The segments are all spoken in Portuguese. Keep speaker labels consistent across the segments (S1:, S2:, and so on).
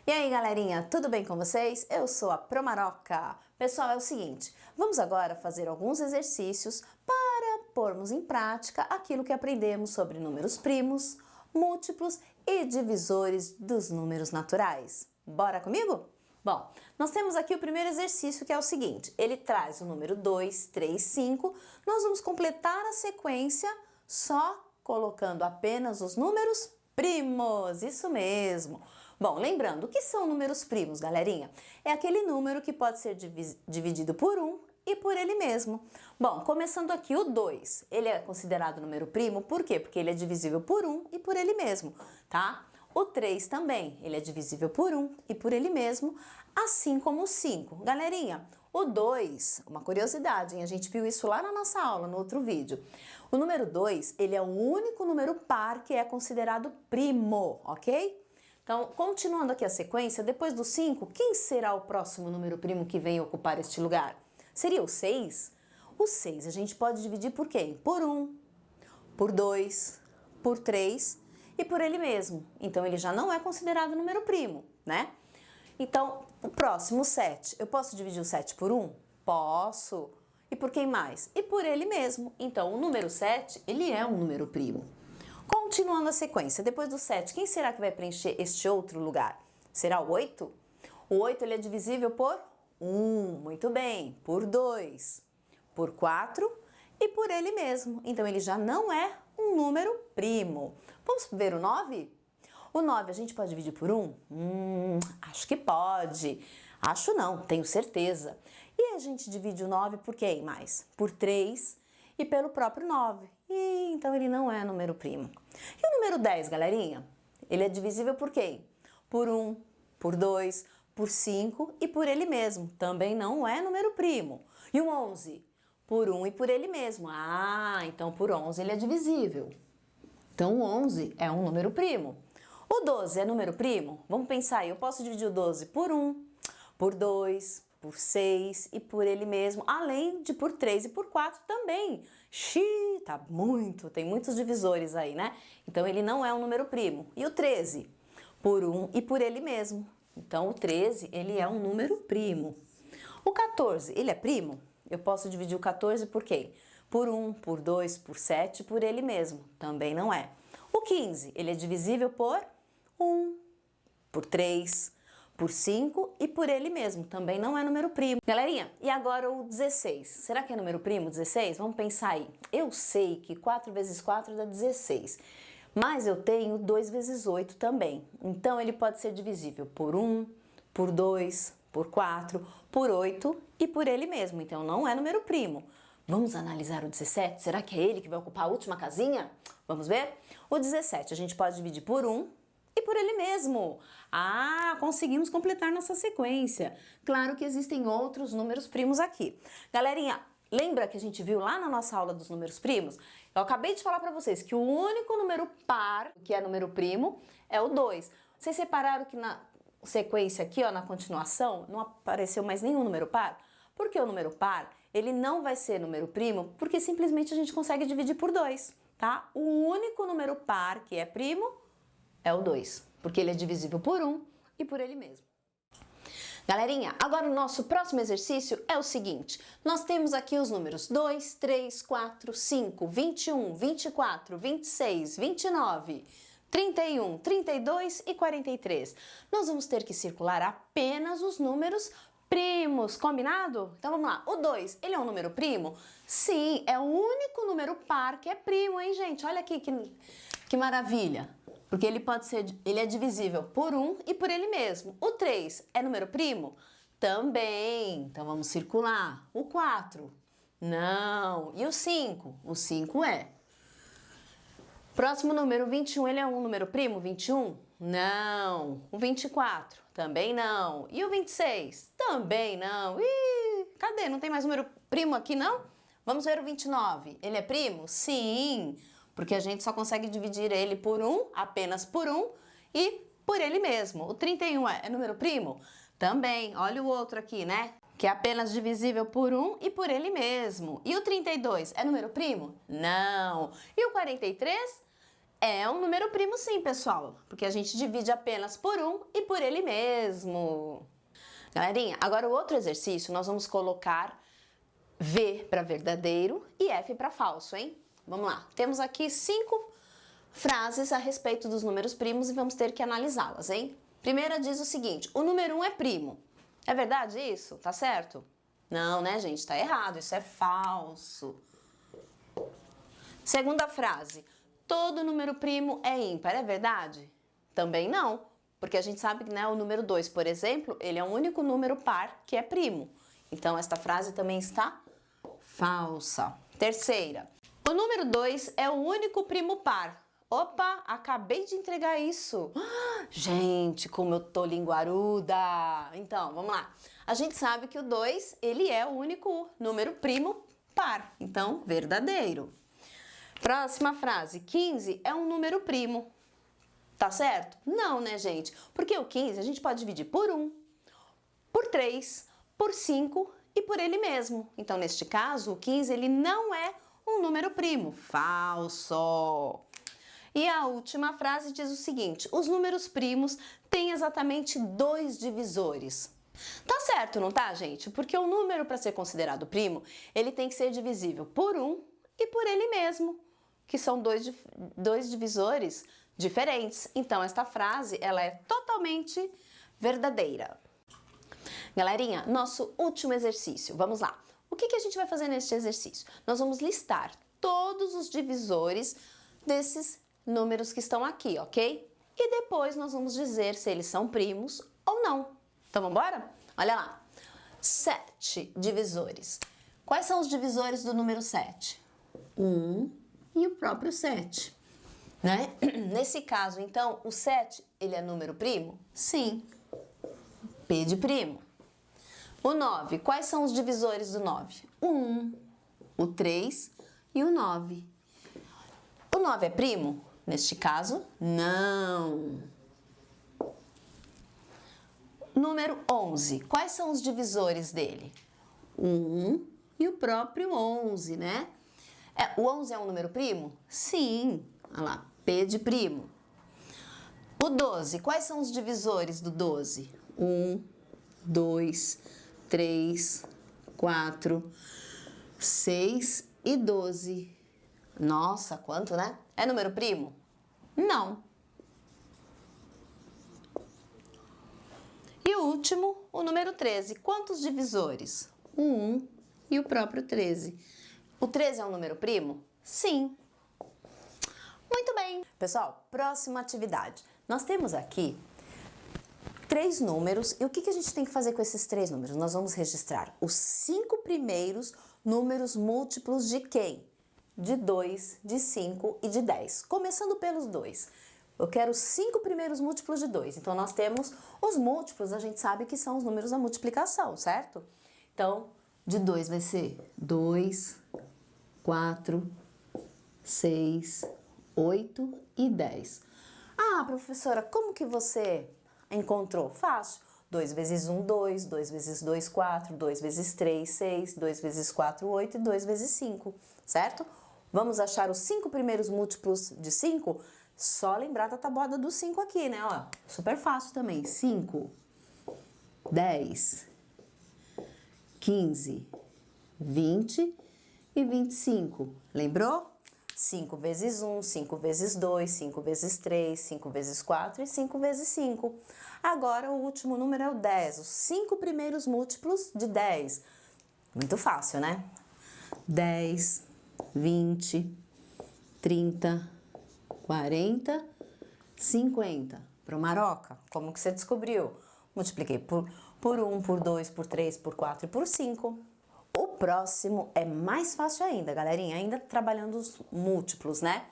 S1: E aí, galerinha, tudo bem com vocês? Eu sou a Promaroca. Pessoal, é o seguinte, vamos agora fazer alguns exercícios para pormos em prática aquilo que aprendemos sobre números primos, múltiplos e divisores dos números naturais. Bora comigo? Bom, nós temos aqui o primeiro exercício, que é o seguinte, ele traz o número 2, 3, 5, nós vamos completar a sequência só colocando apenas os números primos, isso mesmo. Bom, lembrando, o que são números primos, galerinha? É aquele número que pode ser dividido por 1 e por ele mesmo. Bom, começando aqui o 2, ele é considerado número primo, por quê? Porque ele é divisível por 1 e por ele mesmo, tá? O 3 também, ele é divisível por 1 e por ele mesmo, assim como o 5. Galerinha, o 2, uma curiosidade, hein? A gente viu isso lá na nossa aula, no outro vídeo. O número 2, ele é o único número par que é considerado primo, ok? Então, continuando aqui a sequência, depois do 5, quem será o próximo número primo que vem ocupar este lugar? Seria o 6? O 6 a gente pode dividir por quem? Por 1, por 2, por 3 e por ele mesmo. Então, ele já não é considerado número primo, né? Então, o próximo, 7. Eu posso dividir o 7 por 1? Posso. E por quem mais? E por ele mesmo. Então, o número 7, ele é um número primo. Continuando a sequência, depois do 7, quem será que vai preencher este outro lugar? Será o 8? O 8 ele é divisível por 1, muito bem, por 2, por 4 e por ele mesmo. Então ele já não é um número primo. Vamos ver o 9? O 9 a gente pode dividir por 1? Acho que pode. Acho não, tenho certeza. E a gente divide o 9 por quem mais? Por 3 e pelo próprio 9. E então ele não é número primo. E o número 10, galerinha? Ele é divisível por quem? Por 1, por 2, por 5 e por ele mesmo. Também não é número primo. E o 11? Por 1 e por ele mesmo. Ah, então por 11 ele é divisível. Então o 11 é um número primo. O 12 é número primo? Vamos pensar aí, eu posso dividir o 12 por 1, por 2, por 6 e por ele mesmo, além de por 3 e por 4 também. Xiii, tá muito, tem muitos divisores aí, né? Então ele não é um número primo. E o 13? Por 1 e por ele mesmo. Então o 13, ele é um número primo. O 14, ele é primo? Eu posso dividir o 14 por quem? Por 1, por 2, por 7 e por ele mesmo. Também não é. O 15, ele é divisível por 1, por 3, por 5 e por ele mesmo. Também não é número primo. Galerinha, e agora o 16? Será que é número primo, 16? Vamos pensar aí. Eu sei que 4 vezes 4 dá 16. Mas eu tenho 2 vezes 8 também. Então ele pode ser divisível por 1, por 2, por 4, por 8 e por ele mesmo. Então não é número primo. Vamos analisar o 17? Será que é ele que vai ocupar a última casinha? Vamos ver? O 17 a gente pode dividir por 1 e por ele mesmo. Ah, conseguimos completar nossa sequência. Claro que existem outros números primos aqui. Galerinha, lembra que a gente viu lá na nossa aula dos números primos? Eu acabei de falar para vocês que o único número par que é número primo é o 2. Vocês repararam que na sequência aqui, ó, na continuação, não apareceu mais nenhum número par? Porque o número par, ele não vai ser número primo, porque simplesmente a gente consegue dividir por 2, tá? O único número par que é primo é o 2, porque ele é divisível por 1 e por ele mesmo. Galerinha, agora o nosso próximo exercício é o seguinte. Nós temos aqui os números 2, 3, 4, 5, 21, 24, 26, 29, 31, 32 e 43. Nós vamos ter que circular apenas os números primos, combinado? Então vamos lá. O 2, ele é um número primo? Sim, é o único número par que é primo, hein, gente? Olha aqui que maravilha. Porque ele é divisível por 1 e por ele mesmo. O 3 é número primo? Também. Então vamos circular. O 4? Não. E o 5? O 5 é. Próximo número, 21, ele é um número primo? 21? Não. O 24? Também não. E o 26? Também não. Ih, cadê? Não tem mais número primo aqui, não? Vamos ver o 29. Ele é primo? Sim. Porque a gente só consegue dividir ele por 1, apenas por 1, e por ele mesmo. O 31 é número primo? Também. Olha o outro aqui, né? Que é apenas divisível por 1 e por ele mesmo. E o 32 é número primo? Não. E o 43? É um número primo sim, pessoal, porque a gente divide apenas por 1 e por ele mesmo. Galerinha, agora o outro exercício nós vamos colocar V para verdadeiro e F para falso, hein? Vamos lá, temos aqui 5 frases a respeito dos números primos e vamos ter que analisá-las, hein? Primeira diz o seguinte, o número 1 é primo. É verdade isso? Tá certo? Não, né, gente? Tá errado, isso é falso. Segunda frase, todo número primo é ímpar, é verdade? Também não, porque a gente sabe que, né, o número 2, por exemplo, ele é o único número par que é primo. Então, esta frase também está falsa. Terceira, o número 2 é o único primo par. Opa, acabei de entregar isso. Gente, como eu tô linguaruda. Então, vamos lá. A gente sabe que o 2, ele é o único número primo par. Então, verdadeiro. Próxima frase, 15 é um número primo. Tá certo? Não, né, gente? Porque o 15 a gente pode dividir por 1, por 3, por 5 e por ele mesmo. Então, neste caso, o 15 ele não é um número primo. Falso! E a última frase diz o seguinte, os números primos têm exatamente 2 divisores. Tá certo, não tá, gente? Porque o número, para ser considerado primo, ele tem que ser divisível por 1 e por ele mesmo, que são dois divisores diferentes. Então, esta frase, ela é totalmente verdadeira. Galerinha, nosso último exercício, vamos lá. O que a gente vai fazer neste exercício? Nós vamos listar todos os divisores desses números que estão aqui, ok? E depois nós vamos dizer se eles são primos ou não. Então, vamos embora? Olha lá. 7 divisores. Quais são os divisores do número 7? 1 e o próprio 7, né? Nesse caso, então, o 7, ele é número primo? Sim. P de primo. O 9, quais são os divisores do 9? O 1, o 3 e o 9. O 9 é primo? Neste caso, não. Número 11, quais são os divisores dele? O 1 e o próprio 11, né? O 11 é um número primo? Sim. Olha lá, P de primo. O 12, quais são os divisores do 12? 1, 2, 3, 4, 6 e 12. Nossa, quanto, né? É número primo? Não. E o último, o número 13. Quantos divisores? O 1 e o próprio 13. O 13 é um número primo? Sim. Muito bem. Pessoal, próxima atividade. Nós temos aqui 3 números e o que a gente tem que fazer com esses 3 números? Nós vamos registrar os 5 primeiros números múltiplos de quem? De 2, de 5 e de 10. Começando pelos 2. Eu quero os 5 primeiros múltiplos de 2. Então, nós temos os múltiplos, a gente sabe que são os números da multiplicação, certo? Então, de 2 vai ser 2, 4, 6, 8 e 10. Ah, professora, como que você encontrou? Fácil. 2 vezes 1, 2, 2 vezes 2, 4, 2 vezes 3, 6, 2 vezes 4, 8 e 2 vezes 5, certo? Vamos achar os 5 primeiros múltiplos de 5? Só lembrar da tabuada do 5 aqui, né? Ó, super fácil também. 5, 10, 15, 20 e 25. Lembrou? 5 vezes 1, 5 vezes 2, 5 vezes 3, 5 vezes 4 e 5 vezes 5. Agora, o último número é o 10, os 5 primeiros múltiplos de 10. Muito fácil, né? 10, 20, 30, 40, 50. Pro Maroca, como que você descobriu? Multipliquei por 1, por 2, por 3, por 4 e por 5. O próximo é mais fácil ainda, galerinha, ainda trabalhando os múltiplos, né?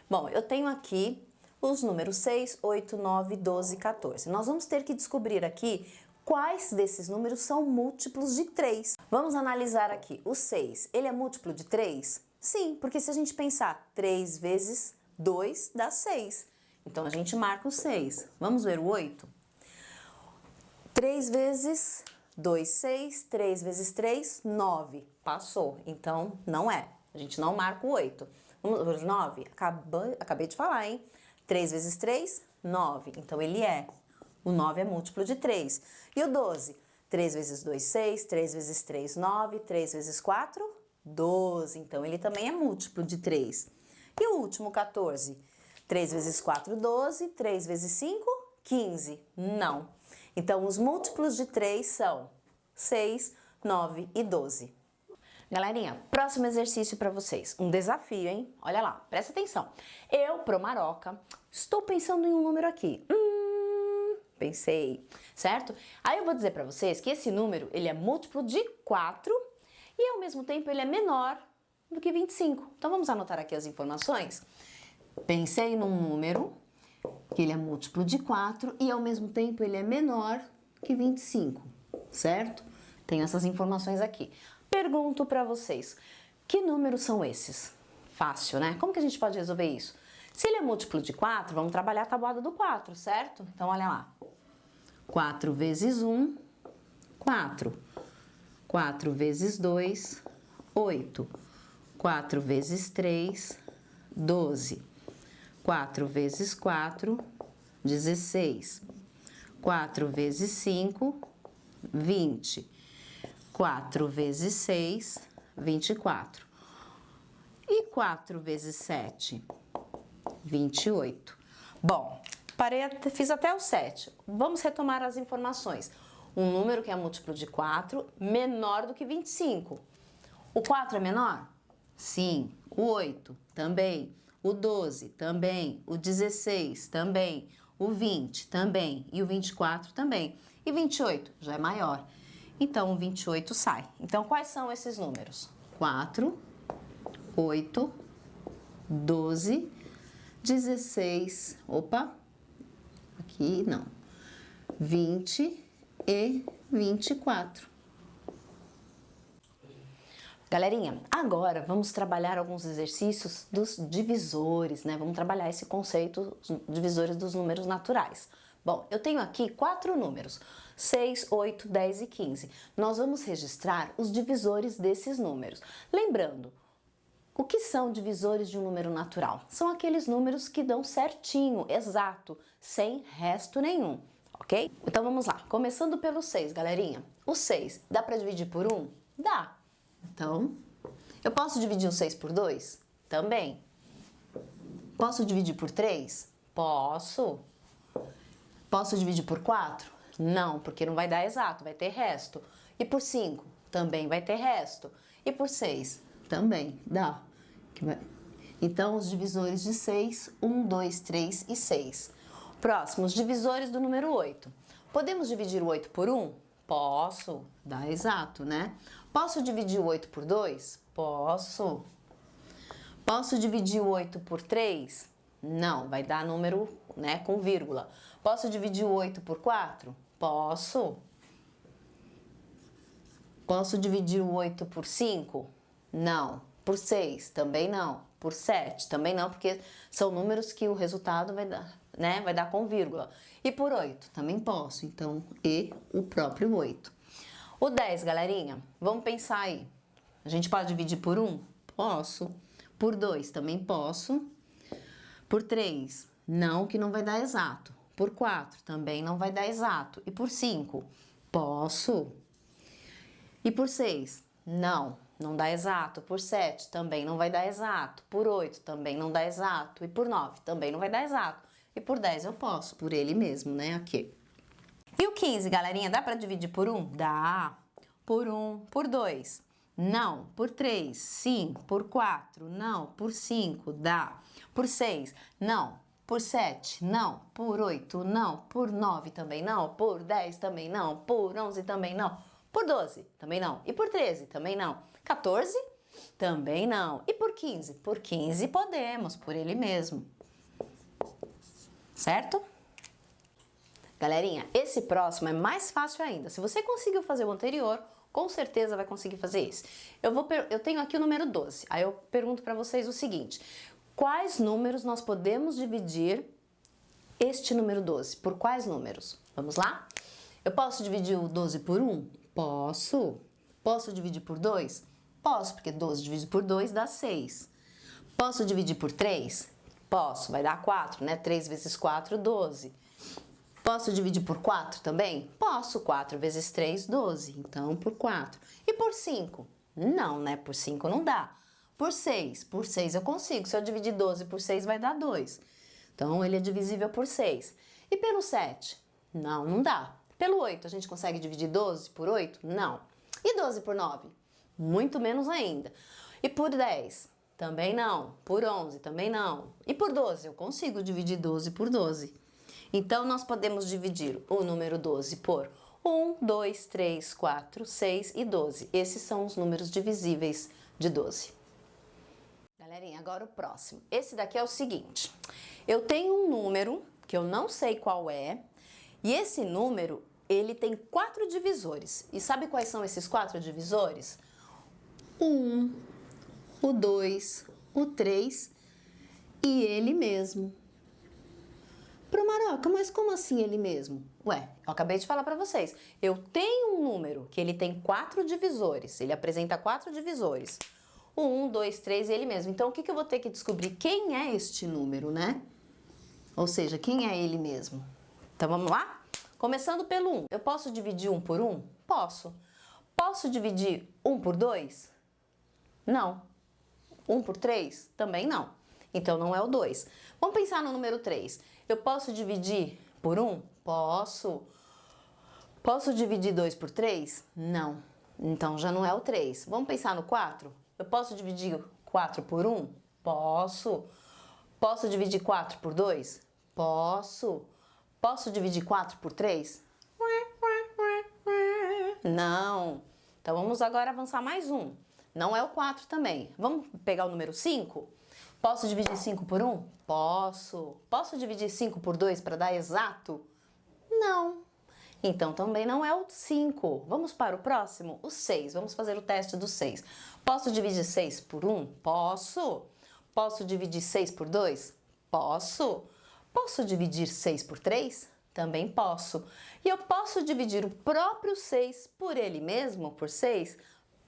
S1: Bom, eu tenho aqui os números 6, 8, 9, 12 e 14. Nós vamos ter que descobrir aqui quais desses números são múltiplos de 3. Vamos analisar aqui. O 6, ele é múltiplo de 3? Sim, porque se a gente pensar 3 vezes 2 dá 6. Então, a gente marca o 6. Vamos ver o 8? 3 vezes 2, 6. 3 vezes 3, 9. Passou. Então, não é. A gente não marca o 8. Número 9, acabei de falar, hein? 3 vezes 3, 9. Então, ele é. O 9 é múltiplo de 3. E o 12? 3 vezes 2, 6. 3 vezes 3, 9. 3 vezes 4, 12. Então, ele também é múltiplo de 3. E o último, 14? 3 vezes 4, 12. 3 vezes 5, 15. Não. Então, os múltiplos de 3 são 6, 9 e 12. Galerinha, próximo exercício para vocês. Um desafio, hein? Olha lá, presta atenção. Eu, Promaroca, estou pensando em um número aqui. Pensei, certo? Aí eu vou dizer para vocês que esse número, ele é múltiplo de 4 e ao mesmo tempo ele é menor do que 25. Então vamos anotar aqui as informações? Pensei num número que ele é múltiplo de 4 e ao mesmo tempo ele é menor que 25, certo? Tenho essas informações aqui. Pergunto para vocês, que números são esses? Fácil, né? Como que a gente pode resolver isso? Se ele é múltiplo de 4, vamos trabalhar a tabuada do 4, certo? Então, olha lá. 4 vezes 1, 4. 4 vezes 2, 8. 4 vezes 3, 12. 4 vezes 4, 16. 4 vezes 5, 20. 4 vezes 6, 24. E 4 vezes 7, 28. Bom, fiz até o 7. Vamos retomar as informações. Um número que é múltiplo de 4, menor do que 25. O 4 é menor? Sim. O 8 também. O 12 também. O 16 também. O 20 também. E o 24 também. E 28 já é maior. Então, o 28 sai. Então, quais são esses números? 4, 8, 12, 16, aqui não, 20 e 24. Galerinha, agora vamos trabalhar alguns exercícios dos divisores, né? Vamos trabalhar esse conceito, divisores dos números naturais. Bom, eu tenho aqui 4 números, 6, 8, 10 e 15. Nós vamos registrar os divisores desses números. Lembrando, o que são divisores de um número natural? São aqueles números que dão certinho, exato, sem resto nenhum, ok? Então vamos lá, começando pelo 6, galerinha. O 6, dá para dividir por 1? Dá. Então, eu posso dividir o 6 por 2? Também. Posso dividir por 3? Posso. Posso dividir por 4? Não, porque não vai dar exato, vai ter resto. E por 5? Também vai ter resto. E por 6? Também dá. Então, os divisores de 6, 1, 2, 3 e 6. Próximo, os divisores do número 8. Podemos dividir o 8 por 1? Posso. Dá exato, né? Posso dividir o 8 por 2? Posso. Posso dividir o 8 por 3? Não, vai dar número, né, com vírgula. Posso dividir o 8 por 4? Posso. Posso dividir o 8 por 5? Não. Por 6? Também não. Por 7? Também não, porque são números que o resultado vai dar, né, vai dar com vírgula. E por 8? Também posso. Então, e o próprio 8. O 10, galerinha, vamos pensar aí. A gente pode dividir por 1? Posso. Por 2? Também posso. Por 3? Não, que não vai dar exato. Por 4? Também não vai dar exato. E por 5? Posso. E por 6? Não, não dá exato. Por 7? Também não vai dar exato. Por 8? Também não dá exato. E por 9? Também não vai dar exato. E por 10 eu posso, por ele mesmo, né, aqui. E o 15, galerinha, dá para dividir por 1? Dá. Por 1, por 2? Não. Por 3? Sim. Por 4? Não. Por 5? Dá. Por 6? Não. Por 7? Não. Por 8? Não. Por 9 também não. Por 10 também não. Por 11 também não. Por 12? Também não. E por 13? Também não. 14? Também não. E por 15? Por 15 podemos, por ele mesmo. Certo? Galerinha, esse próximo é mais fácil ainda. Se você conseguiu fazer o anterior, com certeza vai conseguir fazer esse. Eu tenho aqui o número 12. Aí eu pergunto para vocês o seguinte: quais números nós podemos dividir este número 12? Por quais números? Vamos lá? Eu posso dividir o 12 por 1? Posso. Posso dividir por 2? Posso, porque 12 dividido por 2 dá 6. Posso dividir por 3? Posso, vai dar 4, né? 3 vezes 4, 12. Posso dividir por 4 também? Posso, 4 vezes 3, 12. Então, por 4. E por 5? Não, né? Por 5 não dá. Por 6 eu consigo. Se eu dividir 12 por 6, vai dar 2. Então, ele é divisível por 6. E pelo 7? Não, não dá. Pelo 8, a gente consegue dividir 12 por 8? Não. E 12 por 9? Muito menos ainda. E por 10? Também não. Por 11? Também não. E por 12? Eu consigo dividir 12 por 12. Então, nós podemos dividir o número 12 por 1, 2, 3, 4, 6 e 12. Esses são os números divisíveis de 12. Galerinha, agora o próximo. Esse daqui é o seguinte. Eu tenho um número, que eu não sei qual é, e esse número, ele tem 4 divisores. E sabe quais são esses 4 divisores? O 1, o 2, o 3 e ele mesmo. Maroca, mas como assim ele mesmo? Ué, eu acabei de falar para vocês. Eu tenho um número que ele tem 4 divisores. Ele apresenta 4 divisores. O 1, 2, 3 e ele mesmo. Então, o que eu vou ter que descobrir? Quem é este número, né? Ou seja, quem é ele mesmo? Então, vamos lá? Começando pelo 1. Eu posso dividir 1 por 1? Posso. Posso dividir 1 por 2? Não. 1 por 3? Também não. Então, não é o 2. Vamos pensar no número 3. Eu posso dividir por 1? Posso. Posso dividir 2 por 3? Não. Então, já não é o 3. Vamos pensar no 4? Eu posso dividir 4 por 1? Posso. Posso dividir 4 por 2? Posso. Posso dividir 4 por 3? Não. Então, vamos agora avançar mais um. Não é o 4 também. Vamos pegar o número 5? Posso dividir 5 por 1? Posso. Posso dividir 5 por 2 para dar exato? Não. Então, também não é o 5. Vamos para o próximo? O 6. Vamos fazer o teste do 6. Posso dividir 6 por 1? Posso. Posso dividir 6 por 2? Posso. Posso dividir 6 por 3? Também posso. E eu posso dividir o próprio 6 por ele mesmo, por 6?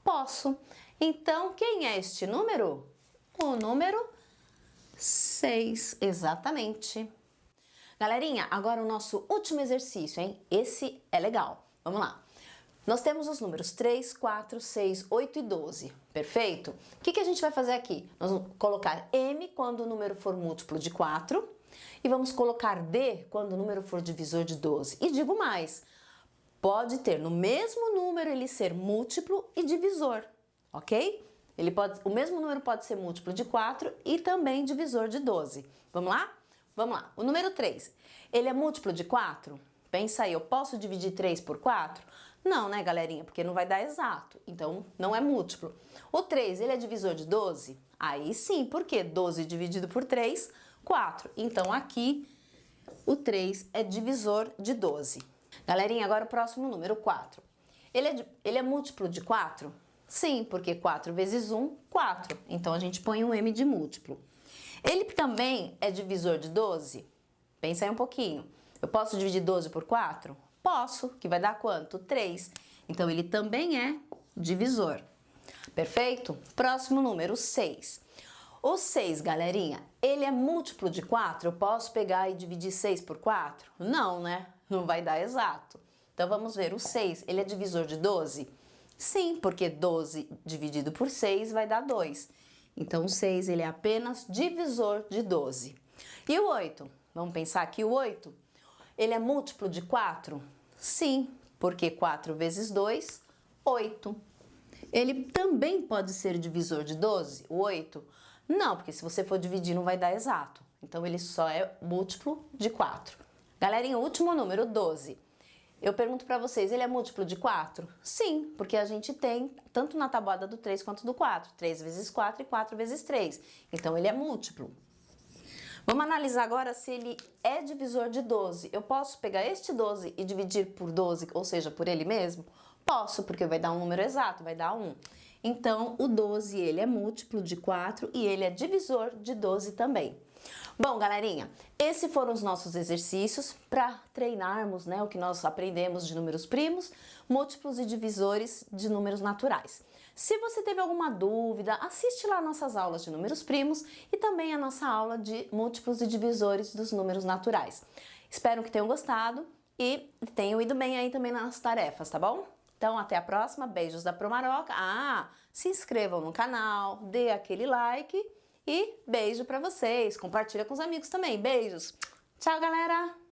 S1: Posso. Então, quem é este número? O número 6, exatamente. Galerinha, agora o nosso último exercício, hein? Esse é legal. Vamos lá. Nós temos os números 3, 4, 6, 8 e 12, perfeito? O que a gente vai fazer aqui? Nós vamos colocar M quando o número for múltiplo de 4 e vamos colocar D quando o número for divisor de 12. E digo mais, pode ter no mesmo número ele ser múltiplo e divisor, ok? O mesmo número pode ser múltiplo de 4 e também divisor de 12. Vamos lá? Vamos lá. O número 3, ele é múltiplo de 4? Pensa aí, eu posso dividir 3 por 4? Não, né, galerinha? Porque não vai dar exato. Então, não é múltiplo. O 3, ele é divisor de 12? Aí sim, porque 12 dividido por 3, 4. Então, aqui, o 3 é divisor de 12. Galerinha, agora o próximo número, 4. Ele é múltiplo de 4? Sim, porque 4 vezes 1, 4. Então, a gente põe um M de múltiplo. Ele também é divisor de 12? Pensa aí um pouquinho. Eu posso dividir 12 por 4? Posso, que vai dar quanto? 3. Então, ele também é divisor. Perfeito? Próximo número, 6. O 6, galerinha, ele é múltiplo de 4? Eu posso pegar e dividir 6 por 4? Não, né? Não vai dar exato. Então, vamos ver. O 6, ele é divisor de 12? Sim, porque 12 dividido por 6 vai dar 2. Então, o 6, ele é apenas divisor de 12. E o 8? Vamos pensar que o 8, ele é múltiplo de 4? Sim, porque 4 vezes 2, 8. Ele também pode ser divisor de 12, o 8? Não, porque se você for dividir não vai dar exato. Então, ele só é múltiplo de 4. Galerinha, o último número, 12. Eu pergunto para vocês, ele é múltiplo de 4? Sim, porque a gente tem tanto na tabuada do 3 quanto do 4. 3 vezes 4 e 4 vezes 3. Então, ele é múltiplo. Vamos analisar agora se ele é divisor de 12. Eu posso pegar este 12 e dividir por 12, ou seja, por ele mesmo? Posso, porque vai dar um número exato, vai dar 1. Então, o 12, ele é múltiplo de 4 e ele é divisor de 12 também. Bom, galerinha, esses foram os nossos exercícios para treinarmos, né, o que nós aprendemos de números primos, múltiplos e divisores de números naturais. Se você teve alguma dúvida, assiste lá nossas aulas de números primos e também a nossa aula de múltiplos e divisores dos números naturais. Espero que tenham gostado e tenham ido bem aí também nas tarefas, tá bom? Então, até a próxima. Beijos da Promaroca. Se inscrevam no canal, dê aquele like e beijo pra vocês. Compartilha com os amigos também. Beijos. Tchau, galera!